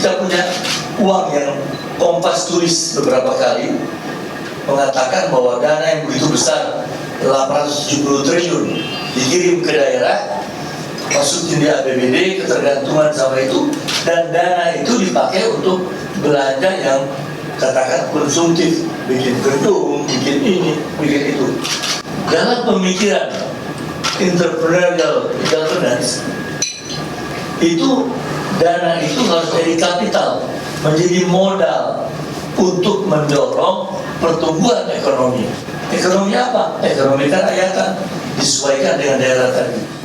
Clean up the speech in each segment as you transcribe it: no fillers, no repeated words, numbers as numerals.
kita punya uang yang Kompas tulis beberapa kali mengatakan bahwa dana yang begitu besar 870 triliun dikirim ke daerah, masukin di APBD, ketergantungan sama itu, dan dana itu dipakai untuk belanja yang katakan konsumtif, bikin gedung, bikin ini, bikin itu. Dalam pemikiran entrepreneurial governance itu, dana itu harus jadi kapital, menjadi modal untuk mendorong pertumbuhan ekonomi. Ekonomi apa? Ekonomi kerakyatan disesuaikan dengan daerah tadi.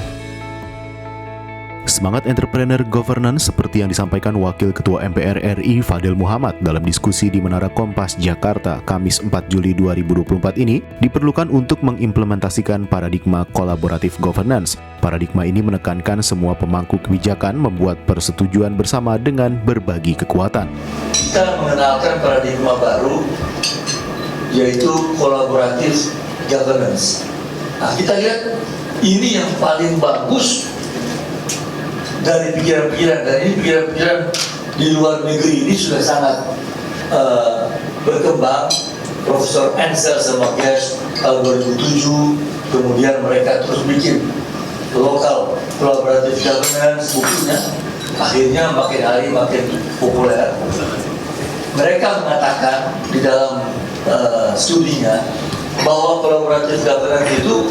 Semangat entrepreneur governance seperti yang disampaikan Wakil Ketua MPR RI Fadil Muhammad dalam diskusi di Menara Kompas Jakarta Kamis 4 Juli 2024 ini diperlukan untuk mengimplementasikan paradigma kolaboratif governance. Paradigma ini menekankan semua pemangku kebijakan membuat persetujuan bersama dengan berbagi kekuatan. Kita mengenalkan paradigma baru, yaitu kolaboratif governance. Nah, kita lihat ini yang paling bagus dari pikiran-pikiran, dan ini pikiran-pikiran di luar negeri ini sudah sangat berkembang. Profesor Ansel sama Gersh tahun 2007, kemudian mereka terus bikin lokal collaborative governance, bukunya akhirnya makin hari makin populer. Mereka mengatakan di dalam studinya bahwa collaborative governance itu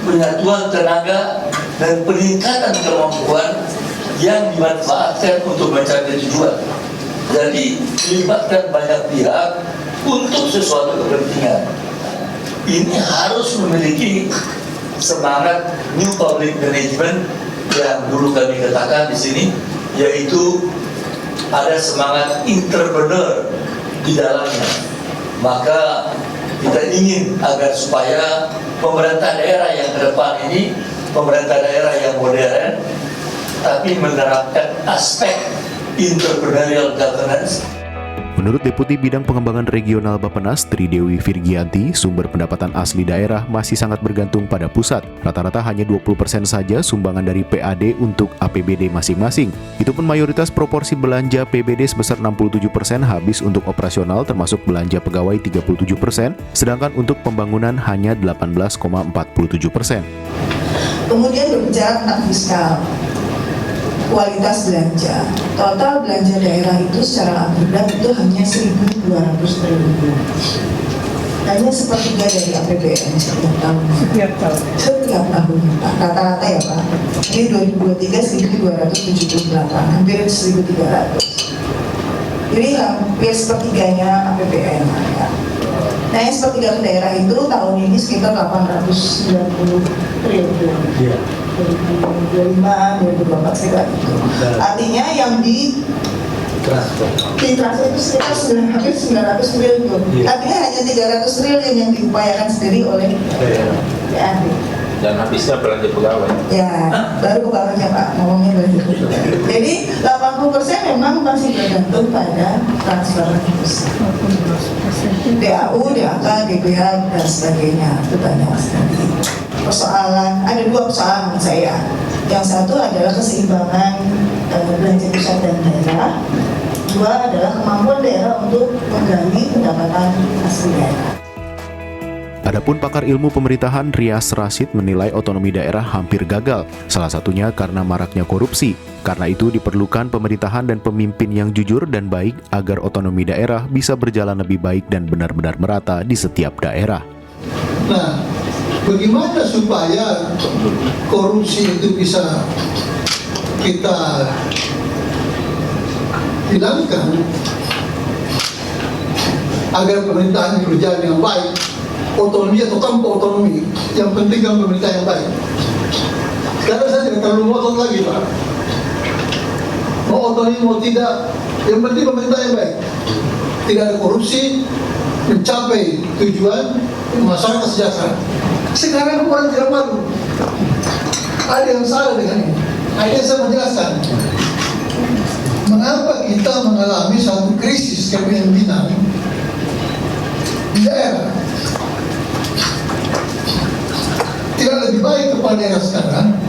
penyatuan tenaga dan peningkatan kemampuan yang dimanfaatkan untuk mencapai tujuan. Jadi melibatkan banyak pihak untuk sesuatu kepentingan. Ini harus memiliki semangat new public management yang dulu kami katakan di sini, yaitu ada semangat entrepreneur di dalamnya. Maka kita ingin agar supaya pemerintah daerah yang ke depan ini, pemerintah daerah yang modern, tapi menerapkan aspek entrepreneurial governance. Menurut Deputi Bidang Pengembangan Regional Bappenas Tri Dewi Virgianti, sumber pendapatan asli daerah masih sangat bergantung pada pusat. Rata-rata hanya 20% saja sumbangan dari PAD untuk APBD masing-masing. Itu pun mayoritas proporsi belanja PBD sebesar 67% habis untuk operasional termasuk belanja pegawai 37%, sedangkan untuk pembangunan hanya 18,47%. Kemudian berbicara tentang fiskal, kualitas belanja, total belanja daerah itu secara aggregat itu hanya 1.200 triliun. Hanya sepertiga dari APBN setiap tahun. Setiap tahun, Pak. Rata-rata ya Pak. Ini 2023 1.278, hampir 1.300. Jadi hampir sepertiganya APBN. Ya. Nah, yang sepertiga daerah itu tahun ini sekitar 890 triliun. Yeah. 2025, 2024 sekitar itu. Artinya yang di transfer itu sekitar hampir 900 triliun. Yeah. Artinya hanya 300 triliun yang diupayakan sendiri oleh PAD. Dan habisnya belanja pegawai. Ya, baru pegawainya Pak, ngomongnya belanja pegawai. Jadi 80% memang masih bergantung pada transfer pusat. DAU, DAK, DPH, dan sebagainya. Itu banyak sekali. Persoalan, ada dua persoalan menurut saya. Yang satu adalah keseimbangan belanja pusat dan daerah. Dua adalah kemampuan daerah untuk menggali pendapatan asli daerah. Adapun pakar ilmu pemerintahan Rias Rasid menilai otonomi daerah hampir gagal, salah satunya karena maraknya korupsi. Karena itu diperlukan pemerintahan dan pemimpin yang jujur dan baik agar otonomi daerah bisa berjalan lebih baik dan benar-benar merata di setiap daerah. Nah, bagaimana supaya korupsi itu bisa kita hilangkan agar pemerintahan berjalan dengan baik? Otonomi atau tanpa otonomi, yang penting kan pemerintah yang baik. Sekarang saya tidak terlalu ngotot lagi Pak, mau otonomi mau tidak, yang penting pemerintah yang baik, tidak ada korupsi, mencapai tujuan masyarakat sejahtera. Sekarang orang tidak malu, ada yang salah dengan ini. Ada yang saya menjelaskan mengapa kita mengalami satu krisis kepemimpinan di daerah. Tidak lebih baik kepada daerah sekarang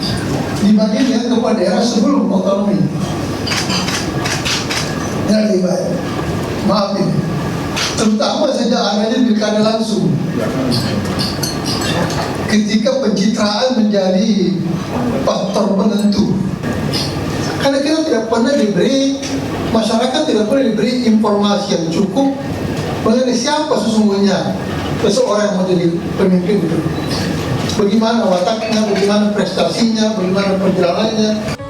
dibandingkan kepada daerah sebelum otonomi. Pernah lebih baik. Maaf ini. Terutama sejak adanya pilkada langsung. Ketika pencitraan menjadi faktor penentu. Karena kita tidak pernah diberi, masyarakat tidak pernah diberi informasi yang cukup mengenai siapa sesungguhnya seseorang yang menjadi pemimpin itu. Bagaimana wataknya, bagaimana prestasinya, bagaimana perjalanannya.